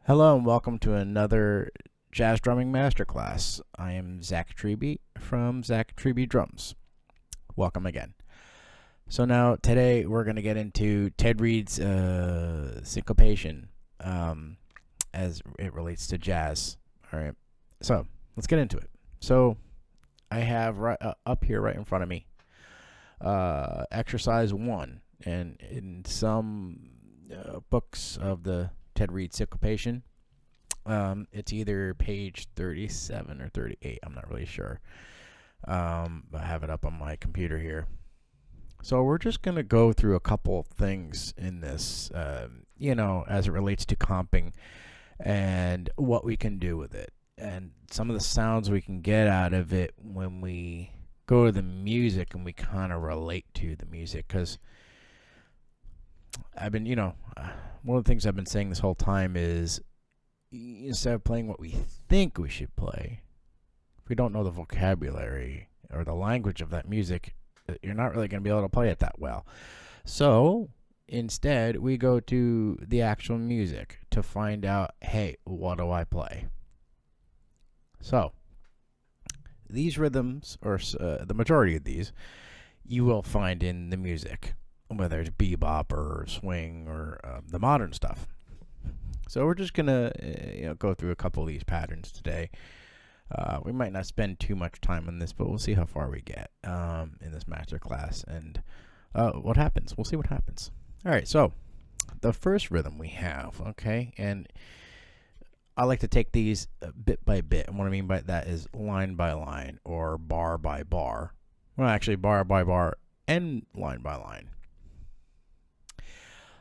Hello and welcome to another jazz drumming masterclass. I am Zac Treby from Zac Treby Drums. Welcome again. So now today we're going to get into Ted Reed's syncopation as it relates to jazz. All right. So let's get into it. So I have right up here right in front of me exercise 1, and in some books of the Ted Reed syncopation, it's either page 37 or 38. I'm not really sure. I have it up on my computer here. So we're just going to go through a couple of things in this, as it relates to comping and what we can do with it. And some of the sounds we can get out of it when we go to the music and we kind of relate to the music. Because I've been, one of the things I've been saying this whole time is instead of playing what we think we should play, if we don't know the vocabulary or the language of that music, you're not really going to be able to play it that well. So instead, we go to the actual music to find out, hey, what do I play? So these rhythms, or the majority of these, you will find in the music, whether it's bebop or swing or the modern stuff. So we're just going to go through a couple of these patterns today. We might not spend too much time on this, but we'll see how far we get in this master class and what happens. We'll see what happens. All right, so the first rhythm we have, okay, and I like to take these bit by bit, and what I mean by that is line by line or bar by bar. Well, actually, bar by bar and line by line.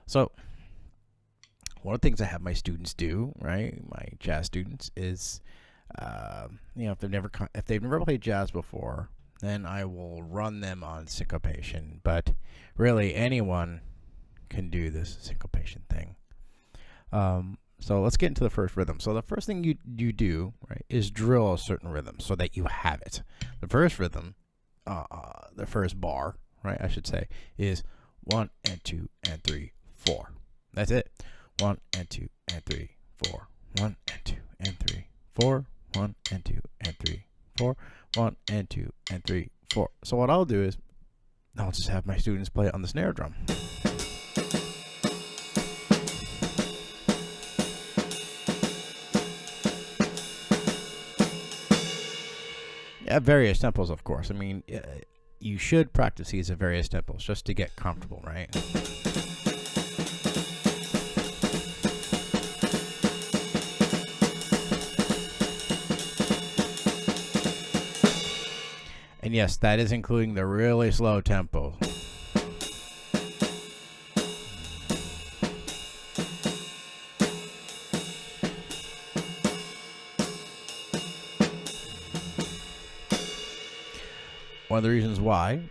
So one of the things I have my students do, right, my jazz students, is, if they've never played jazz before, then I will run them on syncopation. But really, anyone can do this syncopation thing. So let's get into the first rhythm. So the first thing you do, right, is drill a certain rhythm so that you have it. The first rhythm, the first bar, right, I should say, is 1 and 2 and 3, 4. That's it. 1 and 2 and 3, 4. 1 and 2 and 3, 4. 1 and 2 and 3, 4. 1 and 2 and 3, 4. So what I'll do is I'll just have my students play it on the snare drum. At various tempos, of course. I mean, you should practice these at various tempos just to get comfortable, right? And yes, that is including the really slow tempo. One of the reasons why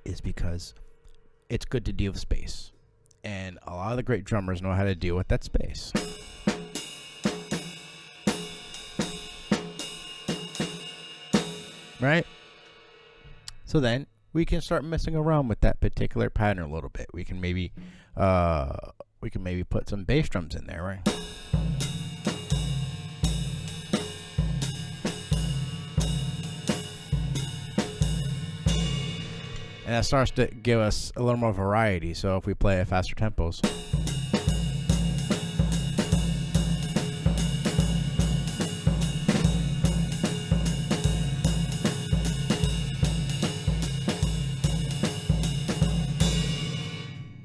is because it's good to deal with space. And a lot of the great drummers know how to deal with that space. Right? So then we can start messing around with that particular pattern a little bit. We can maybe put some bass drums in there, right? And that starts to give us a little more variety. So if we play at faster tempos.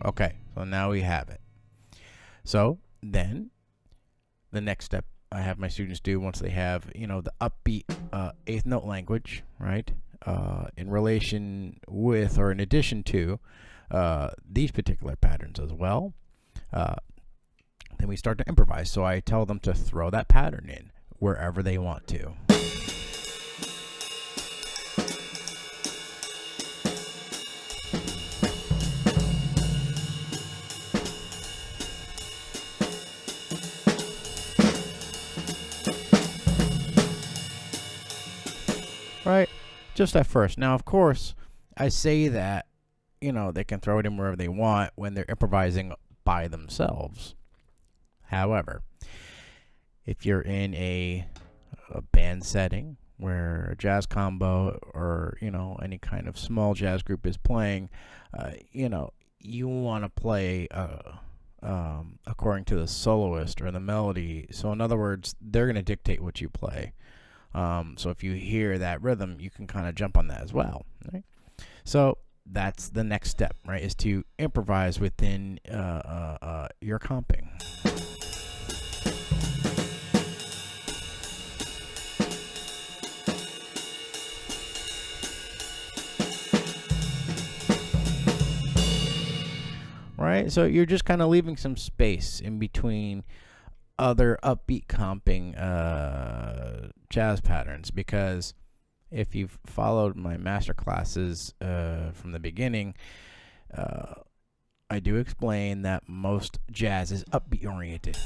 Okay, so now we have it. So then the next step I have my students do once they have, the upbeat eighth note language, right? In relation with or in addition to these particular patterns as well, then we start to improvise. So I tell them to throw that pattern in wherever they want to. Right? Just at first. Now, of course, I say that, they can throw it in wherever they want when they're improvising by themselves. However, if you're in a band setting where a jazz combo or, any kind of small jazz group is playing, you want to play according to the soloist or the melody. So in other words, they're going to dictate what you play. So if you hear that rhythm, you can kind of jump on that as well, right? So that's the next step, right, is to improvise within your comping. Right, so you're just kind of leaving some space in between other upbeat comping jazz patterns, because if you've followed my master classes from the beginning, I do explain that most jazz is upbeat oriented.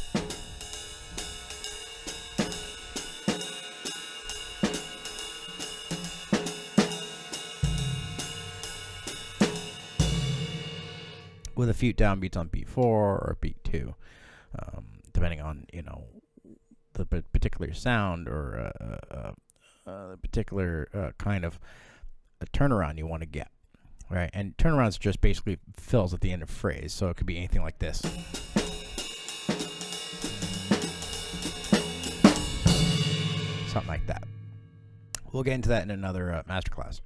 With a few downbeats on beat 4 or beat 2, depending on the particular sound or the particular kind of a turnaround you want to get, right? And turnarounds just basically fills at the end of phrase, so it could be anything like this, something like that. We'll get into that in another masterclass.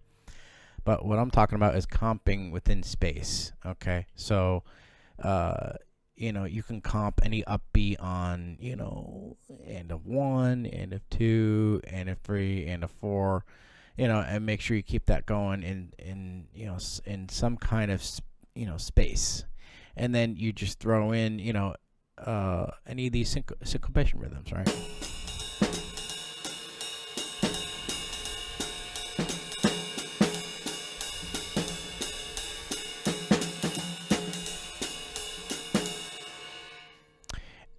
But what I'm talking about is comping within space, okay? So, you can comp any upbeat on, end of 1, end of 2, end of 3, end of 4, and make sure you keep that going in some kind of, space. And then you just throw in, any of these syncopation rhythms, right?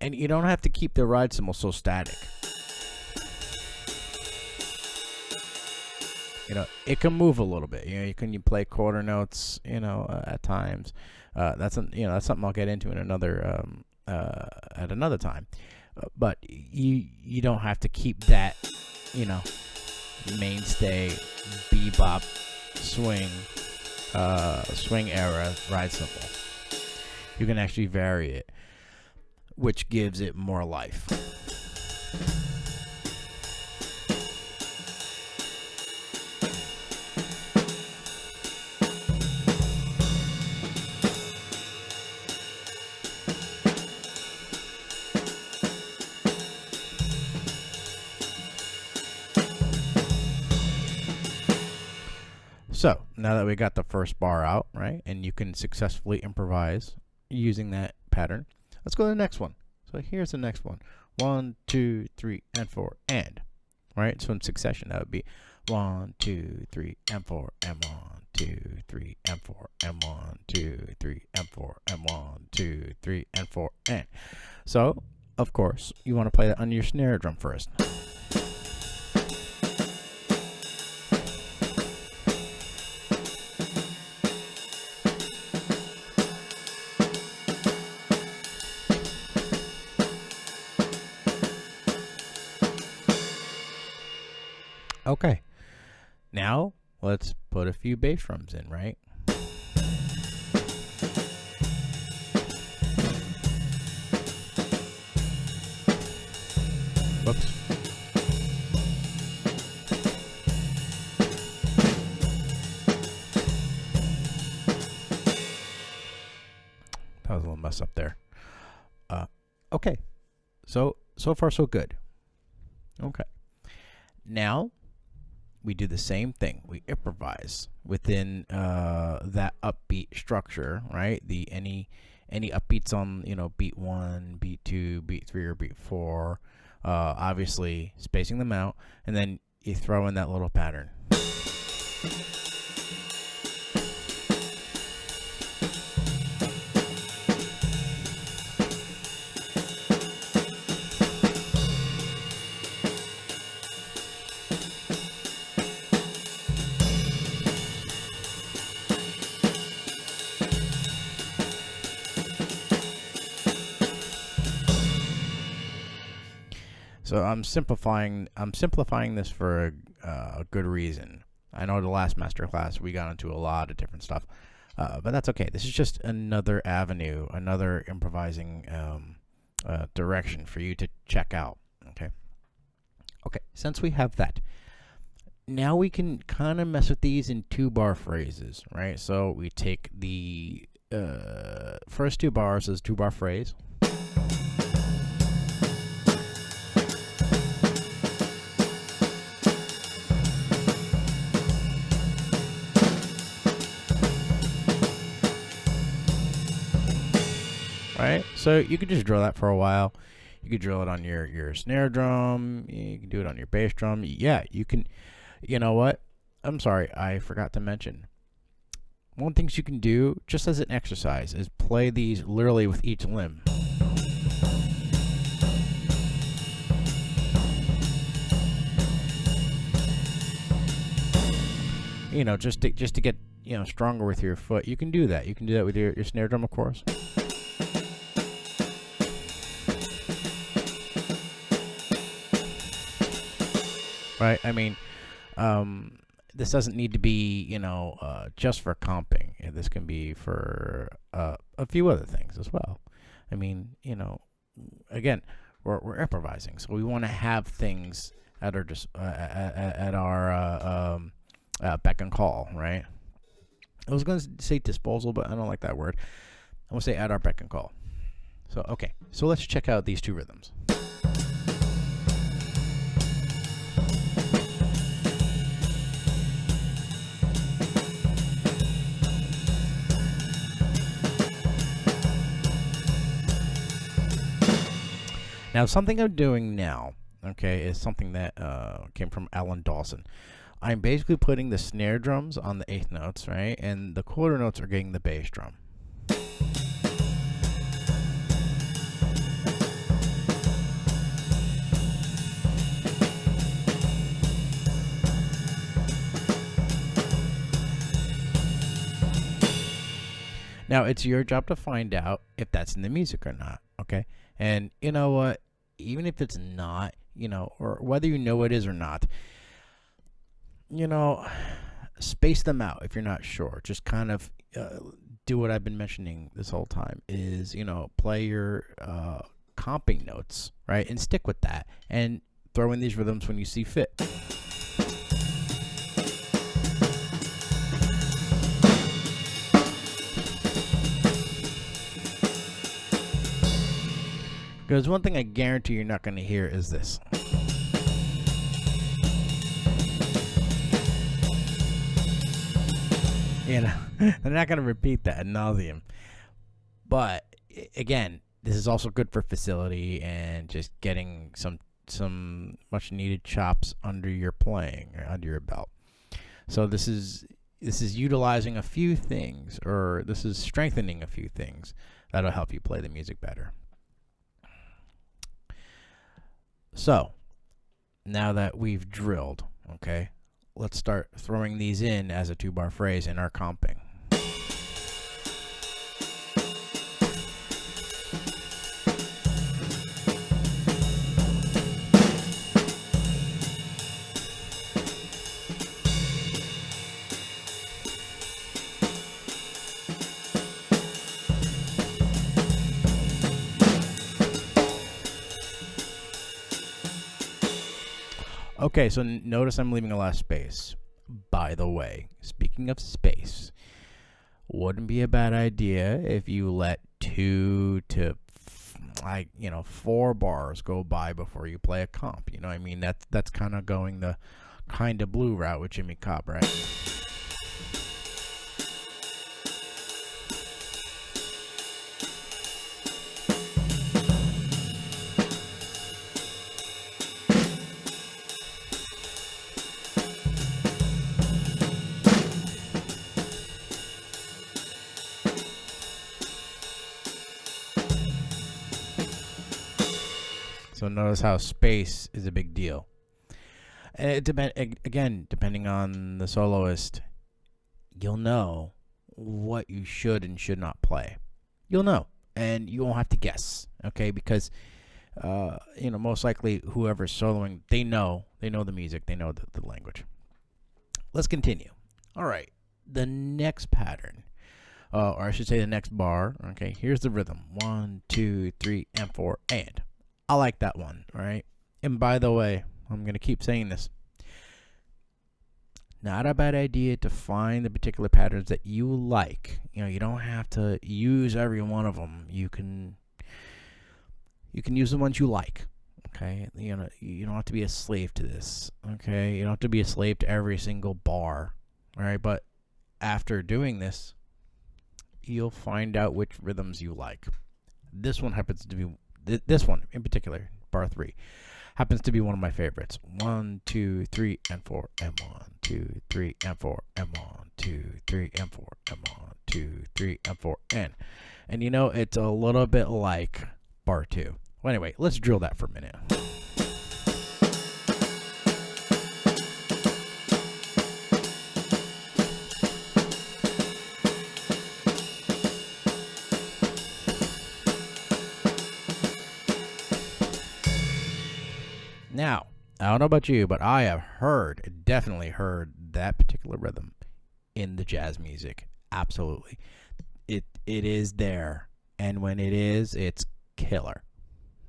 And you don't have to keep the ride cymbal so static. It can move a little bit. You play quarter notes, at times. That's something I'll get into in another at another time. But you don't have to keep that, mainstay bebop swing era ride cymbal. You can actually vary it, which gives it more life. So, now that we got the first bar out, right, and you can successfully improvise using that pattern, let's go to the next one. So here's the next one. 1, 2, 3, and 4, and. Right? So in succession, that would be 1, 2, 3, and 4, and 1, 2, 3, and 4, and 1, 2, 3, and 4, and 1, 2, 3, and 4, and. So, of course, you want to play that on your snare drum first. Okay, now let's put a few bass drums in, right? Whoops. That was a little mess up there. Okay, so far so good. Okay, now we do the same thing. We improvise within that upbeat structure, right? Any upbeats on beat 1, beat 2, beat 3, or beat 4. Obviously spacing them out, and then you throw in that little pattern. So I'm simplifying this for a good reason. I know the last masterclass we got into a lot of different stuff, but that's okay. This is just another avenue, another improvising direction for you to check out. Okay, since we have that, now we can kind of mess with these in 2-bar phrases, right? So we take the first 2 bars as 2-bar phrase. Right? So you could just drill that for a while. You could drill it on your snare drum. You can do it on your bass drum. Yeah, you can. You know what? I'm sorry, I forgot to mention. One of the things you can do, just as an exercise, is play these literally with each limb. You know, just to get, you know, stronger with your foot. You can do that. You can do that with your snare drum, of course. Right? I mean, this doesn't need to be, you know, just for comping. This can be for a few other things as well. I mean, you know, again, we're improvising, so we want to have things at our at our beck and call, right? I was going to say disposal, but I don't like that word. I'm going to say at our beck and call. So, okay, so let's check out these 2 rhythms. Now, something I'm doing now, okay, is something that came from Alan Dawson. I'm basically putting the snare drums on the 8th notes, right, and the quarter notes are getting the bass drum. Now, it's your job to find out if that's in the music or not, okay? And you know what? Even if it's not, you know, or whether you know it is or not, you know, space them out if you're not sure. Just kind of do what I've been mentioning this whole time is, you know, play your comping notes, right? And stick with that. And throw in these rhythms when you see fit. Because one thing I guarantee you're not going to hear is this. You know, I'm not going to repeat that ad nauseum. But again, this is also good for facility and just getting some much needed chops under your playing or under your belt. So this is utilizing a few things, or this is strengthening a few things that'll help you play the music better. So, now that we've drilled, okay, let's start throwing these in as a 2-bar phrase in our comping. Okay, so notice I'm leaving a lot of space. By the way, speaking of space, wouldn't be a bad idea if you let 2 to 4 bars go by before you play a comp. You know what I mean? That's kind of going the kind of blue route with Jimmy Cobb, right? So notice how space is a big deal. And depending on the soloist, you'll know what you should and should not play. You'll know, and you won't have to guess, okay? Because most likely whoever's soloing, they know the music, they know the language. Let's continue. All right, the next pattern, or I should say the next bar. Okay, here's the rhythm: 1, 2, 3, and 4, and I like that one. All right, and by the way, I'm gonna keep saying this. Not a bad idea to find the particular patterns that you like. You don't have to use every one of them. You can use the ones you like. Okay, you don't have to be a slave to this. Okay, you don't have to be a slave to every single bar. All right, but after doing this, you'll find out which rhythms you like. This one happens to be this one in particular, bar 3, happens to be one of my favorites. 1, 2, 3, and 4, and 1, 2, 3, and 4, and 1, 2, 3, and 4, and 1, 2, 3, and 4, and it's a little bit like bar 2. Well, anyway, let's drill that for a minute. Now, I don't know about you, but I have definitely heard that particular rhythm in the jazz music. Absolutely. It is there. And when it is, it's killer.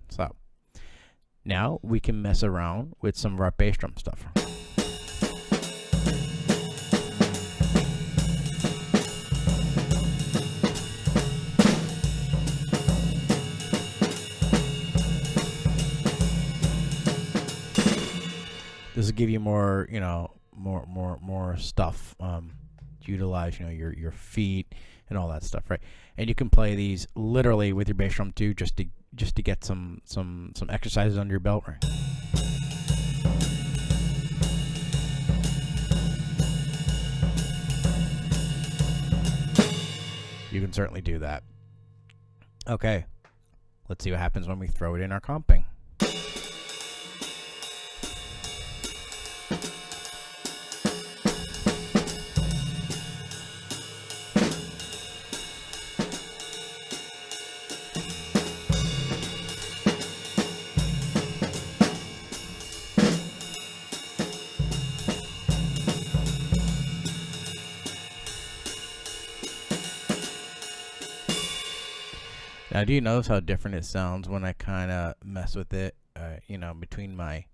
So, now we can mess around with some of our bass drum stuff. This will give you more, more stuff to utilize, your feet and all that stuff, right? And you can play these literally with your bass drum too, just to get some exercises under your belt, right? You can certainly do that. Okay, let's see what happens when we throw it in our comping. Now, do you notice how different it sounds when I kind of mess with it? Between my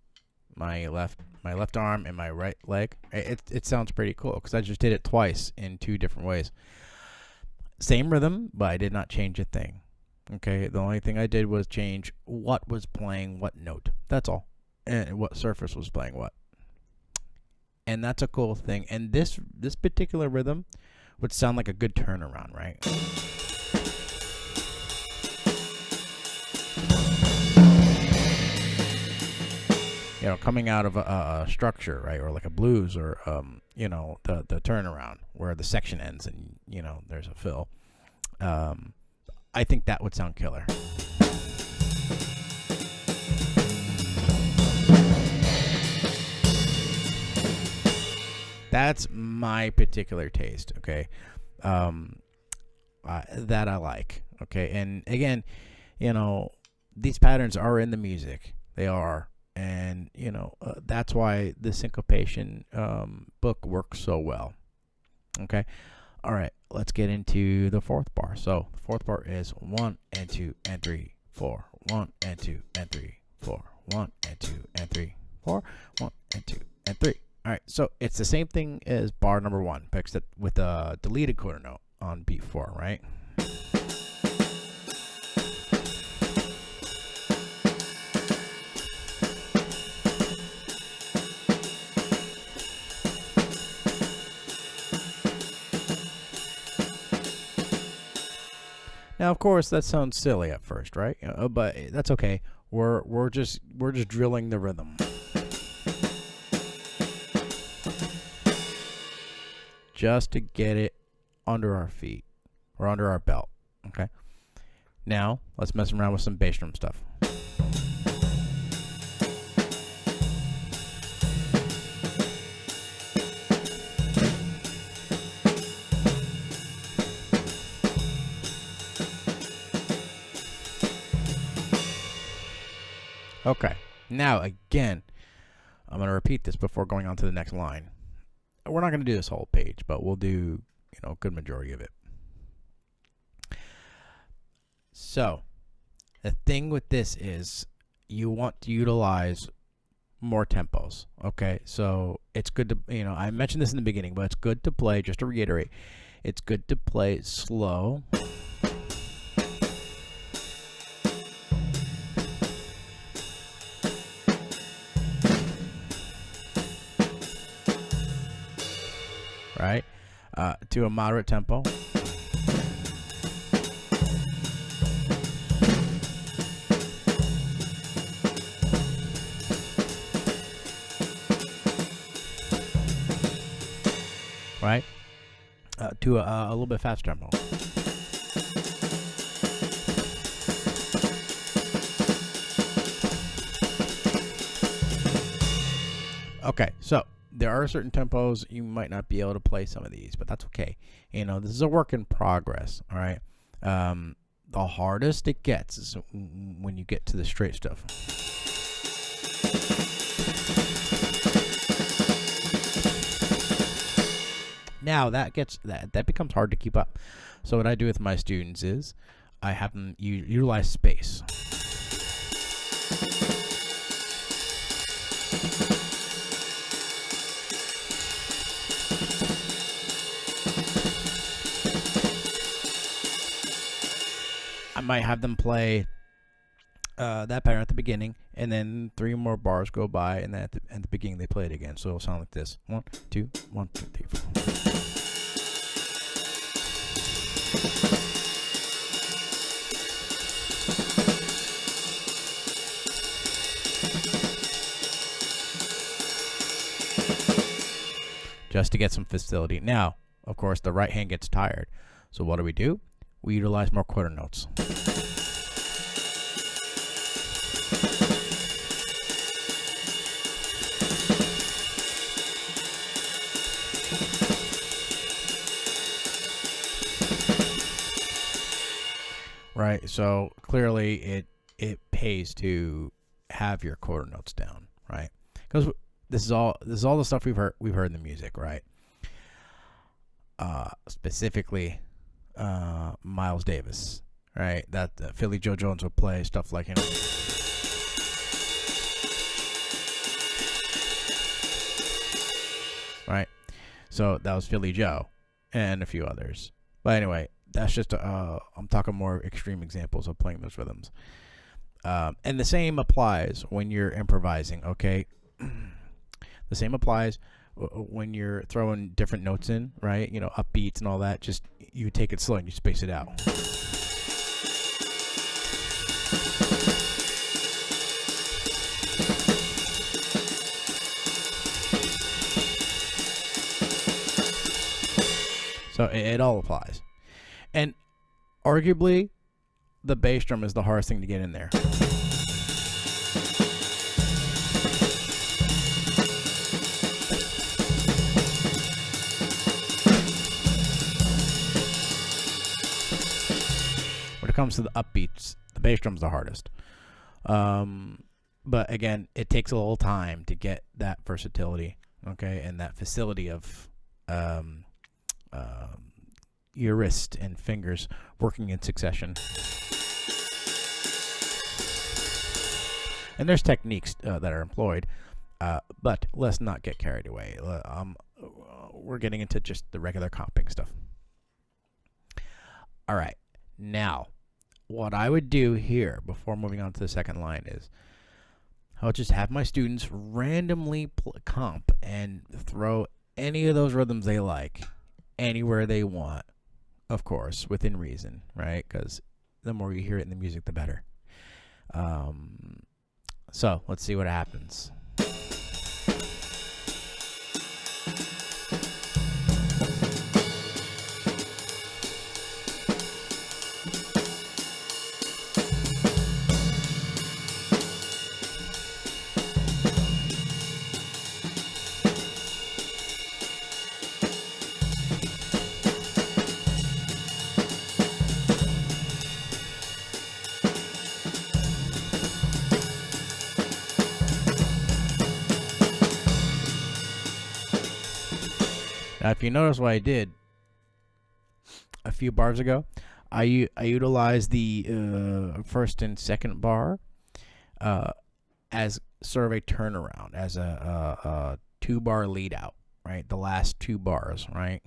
left arm and my right leg. It sounds pretty cool because I just did it twice in 2 different ways. Same rhythm, but I did not change a thing. Okay, the only thing I did was change what was playing what note. That's all, and what surface was playing what. And that's a cool thing. And this particular rhythm would sound like a good turnaround, right? Coming out of a structure, right, or like a blues, or the turnaround where the section ends and there's a fill. I think that would sound killer. That's my particular taste, okay? That I like, okay? And again, these patterns are in the music. They are. And, that's why the syncopation book works so well. Okay. All right. Let's get into the 4th bar. So the 4th bar is 1 and 2 and 3, 4. 1 and 2 and 3, 4. 1 and 2 and 3, 4. 1 and 2 and 3. All right. So it's the same thing as bar number 1, except with a deleted quarter note on beat 4, right? Now, of course, that sounds silly at first, right? But that's okay. We're just drilling the rhythm. Just to get it under our feet or under our belt. Okay. Now, let's mess around with some bass drum stuff. Okay. Now, again, I'm going to repeat this before going on to the next line. We're not going to do this whole page, but we'll do, a good majority of it. So, the thing with this is you want to utilize more tempos. Okay, so it's good to, I mentioned this in the beginning, but it's good to play, just to reiterate, it's good to play slow. Right? To a moderate tempo. Right? To a little bit faster tempo. Okay, so there are certain tempos you might not be able to play some of these, but that's okay. This is a work in progress, all right? The hardest it gets is when you get to the straight stuff. Now that becomes hard to keep up. So what I do with my students is I have them utilize space. I might have them play that pattern at the beginning, and then 3 more bars go by, and then at the beginning they play it again. So it'll sound like this: 1, 2, 1, 2, 3, 4. Just to get some facility. Now, of course, the right hand gets tired. So what do? We utilize more quarter notes. Right, so clearly it pays to have your quarter notes down, right? Because this is all the stuff we've heard in the music, right? Specifically, Miles Davis, right? That Philly Joe Jones would play stuff like right? So that was Philly Joe and a few others. But anyway, that's just I'm talking more extreme examples of playing those rhythms. And the same applies when you're improvising, okay? The same applies when you're throwing different notes in, right? Upbeats and all that. Just you take it slow and you space it out. So it all applies. And arguably, the bass drum is the hardest thing to get in there. When it comes to the upbeats, the bass drum's the hardest. But again, it takes a little time to get that versatility, okay, and that facility of your wrist and fingers working in succession. And there's techniques that are employed, but let's not get carried away. We're getting into just the regular comping stuff. All right. Now, what I would do here before moving on to the second line is I'll just have my students randomly comp and throw any of those rhythms they like anywhere they want, of course, within reason, right? Because the more you hear it in the music, the better. So let's see what happens. if you notice what I did a few bars ago, I utilized the first and second bar as sort of a turnaround, as a 2-bar lead out, right? The last 2 bars, right?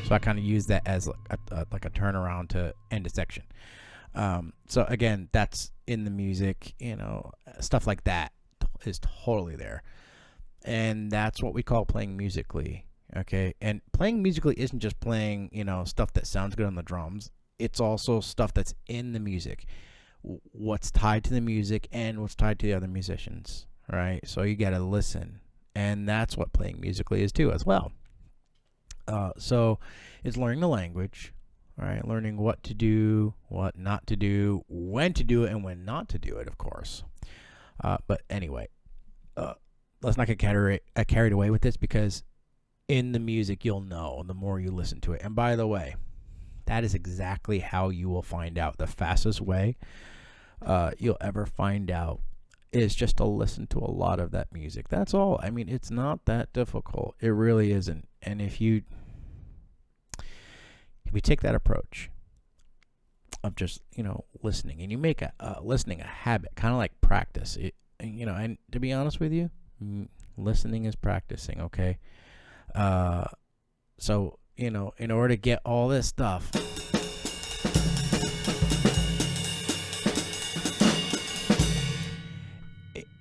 So I kind of use that as like a turnaround to end a section. So again, that's in the music, stuff like that is totally there. And that's what we call playing musically, okay? And playing musically isn't just playing, stuff that sounds good on the drums. It's also stuff that's in the music, what's tied to the music and what's tied to the other musicians, right? So you got to listen. And that's what playing musically is too, as well. So it's learning the language, right? Learning what to do, what not to do, when to do it, and when not to do it, of course. But anyway, let's not get carried away with this, because in the music, you'll know the more you listen to it. And by the way, that is exactly how you will find out. The fastest way you'll ever find out is just to listen to a lot of that music. That's all. I mean, it's not that difficult. It really isn't. And if you take that approach of just, listening, and you make listening a habit, kind of like practice, and to be honest with you, listening is practicing, okay? So, in order to get all this stuff,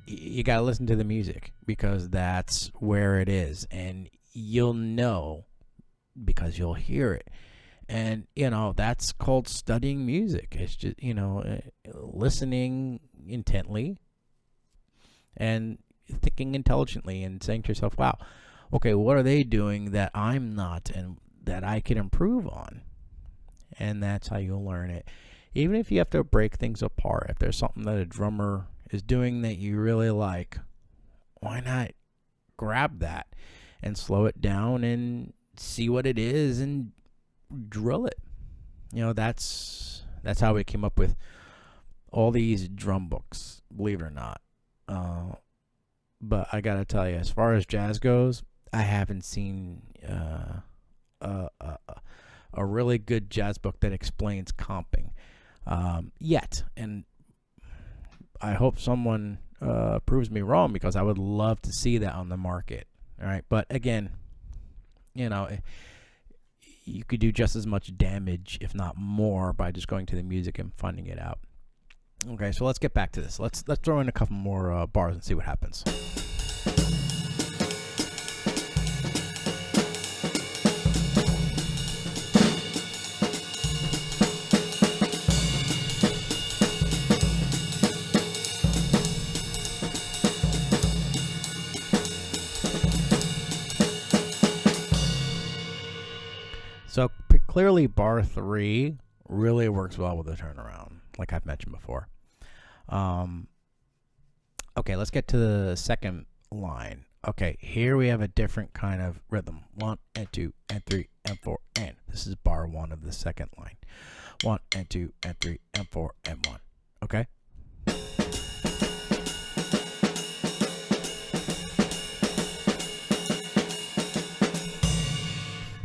you got to listen to the music, because that's where it is. And you'll know because you'll hear it. And, that's called studying music. It's just, listening intently and thinking intelligently and saying to yourself, wow, okay, what are they doing that I'm not and that I can improve on? And that's how you'll learn it. Even if you have to break things apart, if there's something that a drummer is doing that you really like, why not grab that and slow it down and see what it is and drill it? That's how we came up with all these drum books, believe it or not. But I gotta tell you, as far as jazz goes, I haven't seen a really good jazz book that explains comping yet. And I hope someone proves me wrong, because I would love to see that on the market. All right, but again, you could do just as much damage, if not more, by just going to the music and finding it out. Okay, so let's get back to this. Let's throw in a couple more bars and see what happens. So clearly bar 3 really works well with the turnaround, like I've mentioned before. Okay, let's get to the second line. Okay, here we have a different kind of rhythm. 1 and 2 and 3 and 4 and. This is bar 1 of the second line. 1 and 2 and 3 and 4 and 1. Okay?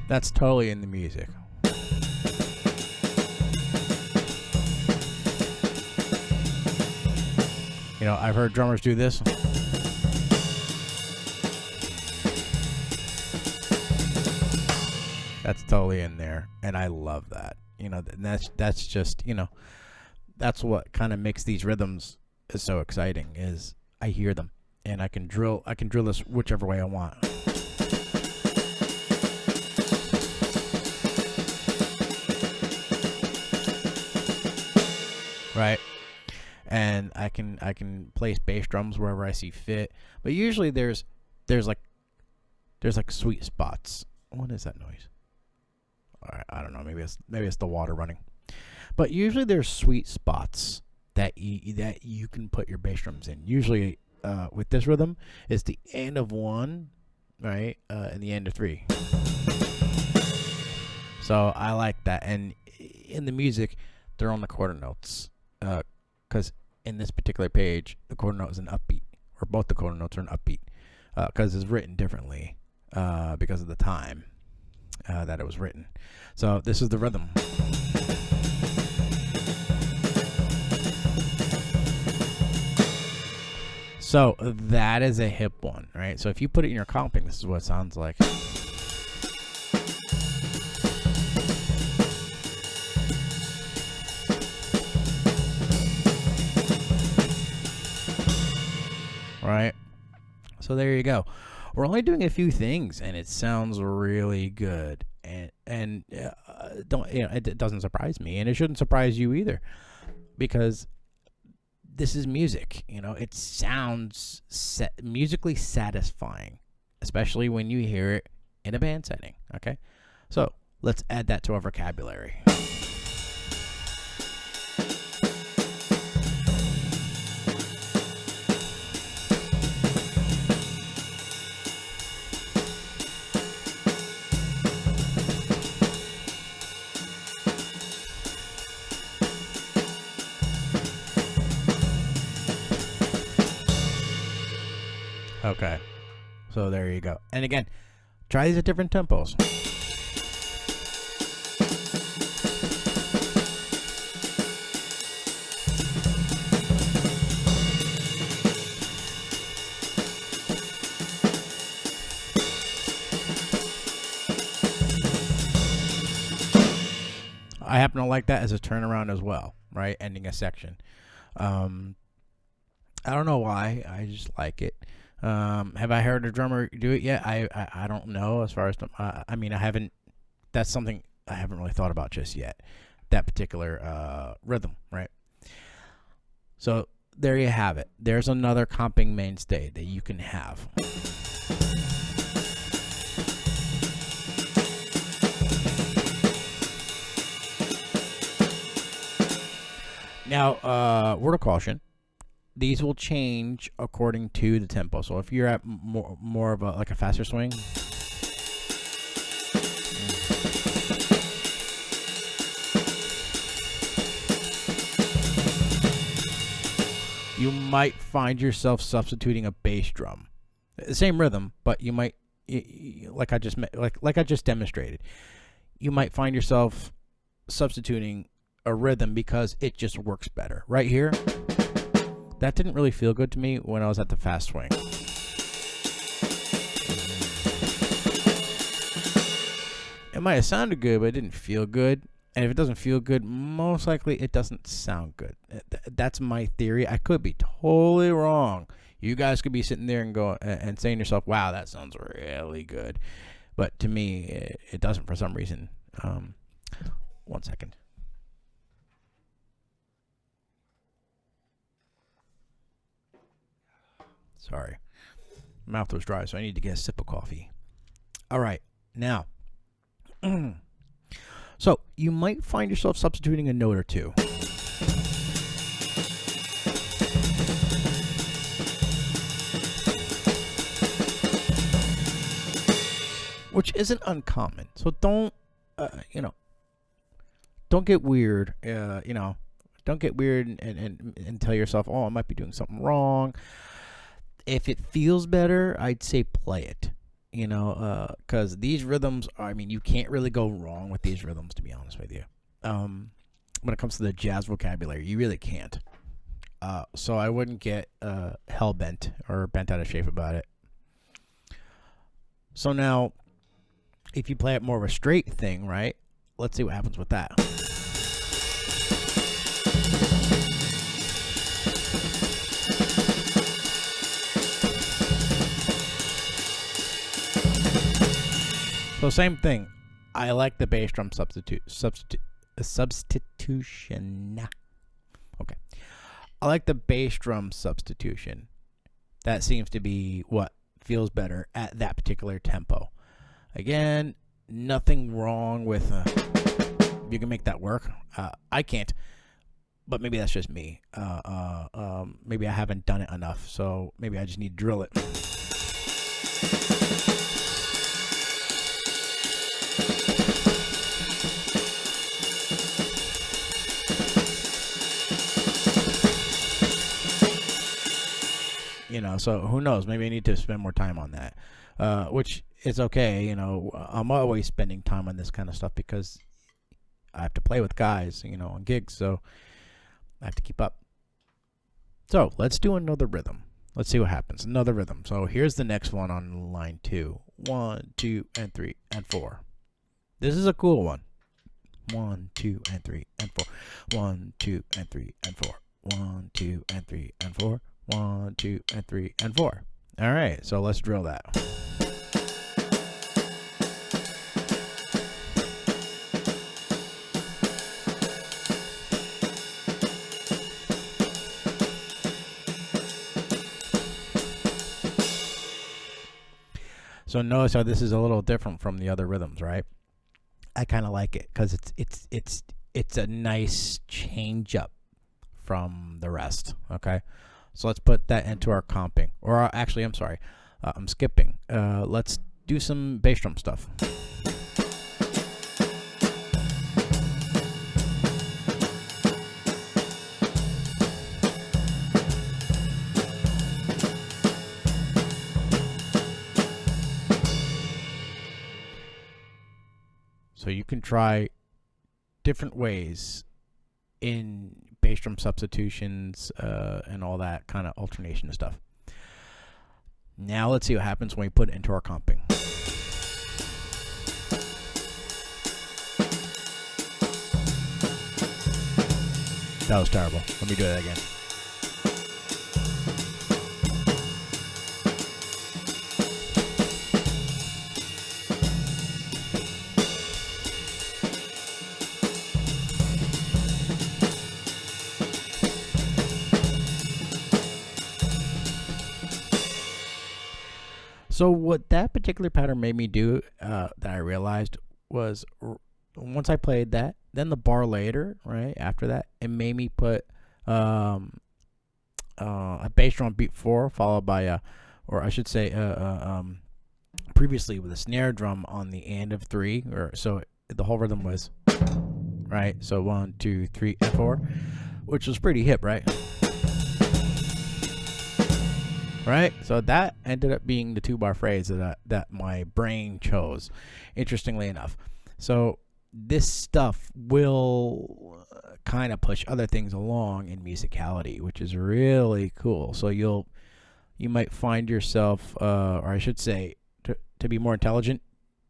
That's totally in the music. I've heard drummers do this. That's totally in there, and I love that. And that's just, that's what kind of makes these rhythms so exciting, is I hear them and I can drill this whichever way I want. Right? And I can place bass drums wherever I see fit. But usually there's like sweet spots. What is that noise? I don't know. Maybe it's the water running. But usually there's sweet spots that you can put your bass drums in. Usually with this rhythm, it's the end of 1, right, and the end of 3. So I like that. And in the music, they're on the quarter notes. Because in this particular page, the quarter note is an upbeat, or both the quarter notes are an upbeat. because it's written differently because of the time that it was written. So this is the rhythm. So that is a hip one, right? So if you put it in your comping, this is what it sounds like. Right? So there you go. We're only doing a few things, and it sounds really good. And don't, you know, it doesn't surprise me, and it shouldn't surprise you either, because this is music. You know, it sounds musically satisfying, especially when you hear it in a band setting. Okay, so let's add that to our vocabulary. Okay, so there you go. And again, try these at different tempos. I happen to like that as a turnaround as well, right? Ending a section. I don't know why. I just like it. Have I heard a drummer do it yet? I don't know. As far as I mean, I haven't. That's something I haven't really thought about just yet. That particular rhythm, right? So there you have it. There's another comping mainstay that you can have. Now, word of caution. These will change according to the tempo. So if you're at more of a faster swing, you might find yourself substituting a bass drum. The same rhythm, but you might, like I just demonstrated, you might find yourself substituting a rhythm because it just works better. Right here, that didn't really feel good to me when I was at the fast swing. It might have sounded good, but it didn't feel good. And if it doesn't feel good, most likely it doesn't sound good. That's my theory. I could be totally wrong. You guys could be sitting there and go and saying to yourself, "Wow, that sounds really good." But to me, it doesn't for some reason. 1 second. Sorry. Mouth was dry, so I need to get a sip of coffee. All right. Now, so you might find yourself substituting a note or two. Which isn't uncommon. So don't, don't get weird. Don't get weird and tell yourself, "Oh, I might be doing something wrong." If it feels better, I'd say play it, because these rhythms, you can't really go wrong with these rhythms, to be honest with you. When it comes to the jazz vocabulary, you really can't. So I wouldn't get hell-bent or bent out of shape about it. So now, if you play it more of a straight thing, right, let's see what happens with that. So same thing. I like the bass drum substitution. Okay. I like the bass drum substitution. That seems to be what feels better at that particular tempo. Again, nothing wrong with you can make that work. I can't, but maybe that's just me. Maybe I haven't done it enough, so maybe I just need to drill it. So who knows? Maybe I need to spend more time on that, which is okay. I'm always spending time on this kind of stuff because I have to play with guys, on gigs, so I have to keep up. So let's do another rhythm. Let's see what happens. Another rhythm. So here's the next one on line 2. 1, 2, and 3, and 4. This is a cool one. 1, 2, and 3, and 4. 1, 2, and 3, and 4. 1, 2, and 3, and 4. 1, 2, and 3, and 4. All right, so let's drill that. So notice how this is a little different from the other rhythms, right? I kind of like it because it's a nice change up from the rest. Okay, so let's put that into our comping. Or actually, I'm sorry, I'm skipping. Let's do some bass drum stuff. So you can try different ways in bass drum substitutions and all that kind of alternation and stuff. Now let's see what happens when we put it into our comping. That was terrible. Let me do that again. So what that particular pattern made me do that I realized was once I played that, then the bar later, right after that, it made me put a bass drum beat 4 followed by or I should say previously with a snare drum on the end of 3, or so the whole rhythm was right. So 1, 2, 3, and 4, which was pretty hip, right? Right, so that ended up being the 2-bar phrase that my brain chose, interestingly enough. So this stuff will kind of push other things along in musicality, which is really cool. So you might find yourself, or I should say, to be more intelligent,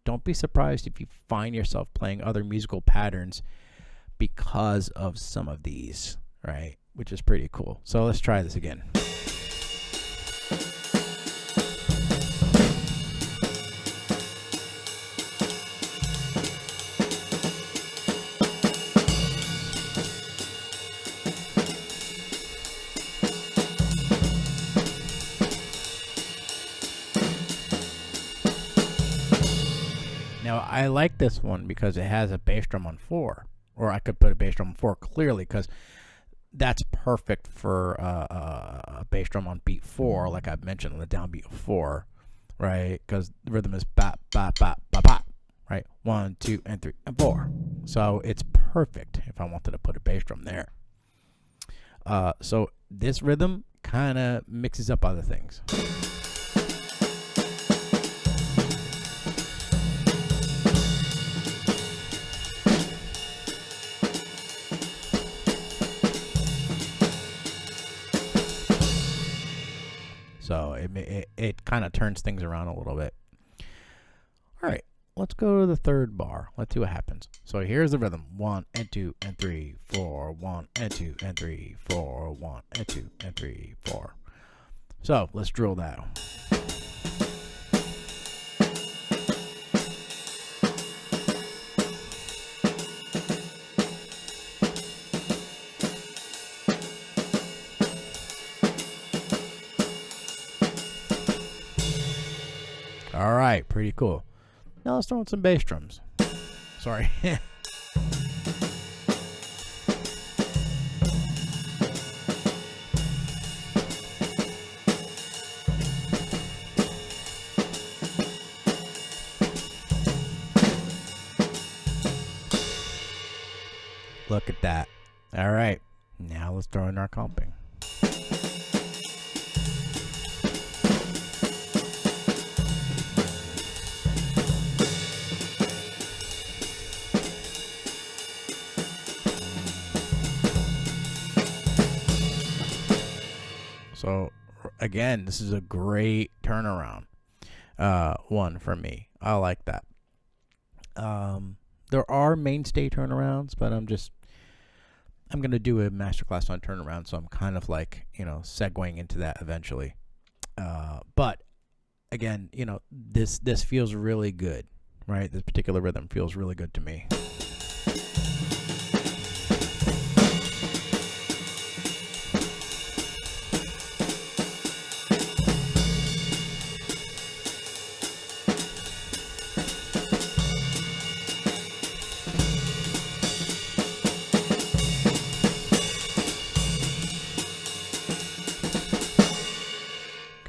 don't be surprised if you find yourself playing other musical patterns because of some of these, right? Which is pretty cool. So let's try this again. Now, I like this one because it has a bass drum on 4. Or I could put a bass drum on 4 clearly because that's perfect for a bass drum on beat 4, like I've mentioned on the downbeat of 4, right? Because the rhythm is bop, bop, bop, bop, bop, right? 1, 2, and 3, and 4. So it's perfect if I wanted to put a bass drum there. So this rhythm kind of mixes up other things. So it kind of turns things around a little bit. All right, let's go to the 3rd bar. Let's see what happens. So here's the rhythm. 1 and 2 and 3, 4. 1 and 2 and 3, 4. 1 and 2 and 3, 4. So let's drill that. All right, pretty cool. Now let's throw in some bass drums. Sorry. Look at that. All right, now let's throw in our comping. So again, this is a great turnaround one for me. I like that. There are mainstay turnarounds, but I'm going to do a masterclass on turnaround, so I'm kind of like, segueing into that eventually. But again, this feels really good, right? This particular rhythm feels really good to me.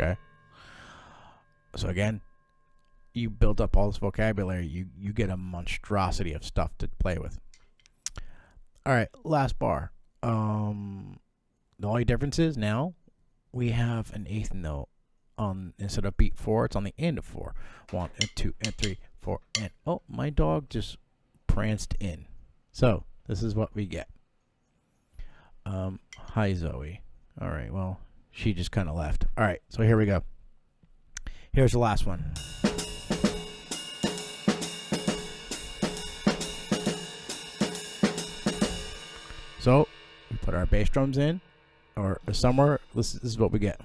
Okay. So again, you build up all this vocabulary, you get a monstrosity of stuff to play with. All right, last bar. The only difference is now we have an eighth note on, instead of beat 4, it's on the end of 4. 1 and 2 and 3, 4, and oh, my dog just pranced in. So this is what we get. Hi Zoe. All right, well, she just kind of left. All right, so here we go. Here's the last one. So we put our bass drums in, or somewhere. This is what we get.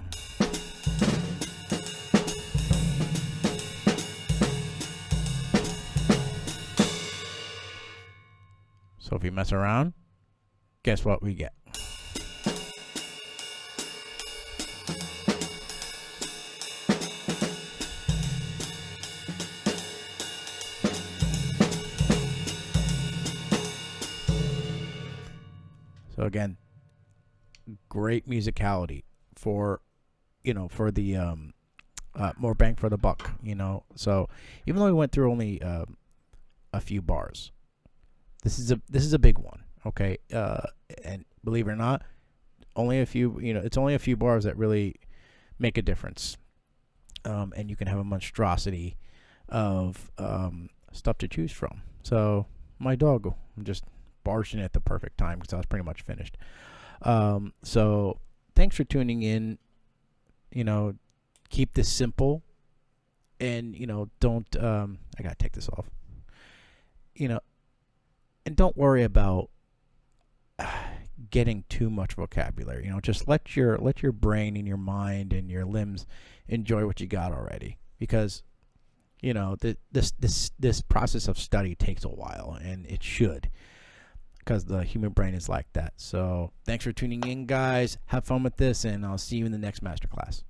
So if you mess around, guess what we get? So again, great musicality for, for the more bang for the buck, So even though we went through only a few bars, this is a big one, okay? And believe it or not, only a few, it's only a few bars that really make a difference, and you can have a monstrosity of stuff to choose from. So my dog just barged in at the perfect time because I was pretty much finished. So thanks for tuning in. Keep this simple, and don't I gotta take this off. And don't worry about getting too much vocabulary. Just let your brain and your mind and your limbs enjoy what you got already, because this process of study takes a while, and it should, because the human brain is like that. So thanks for tuning in, guys. Have fun with this, and I'll see you in the next masterclass.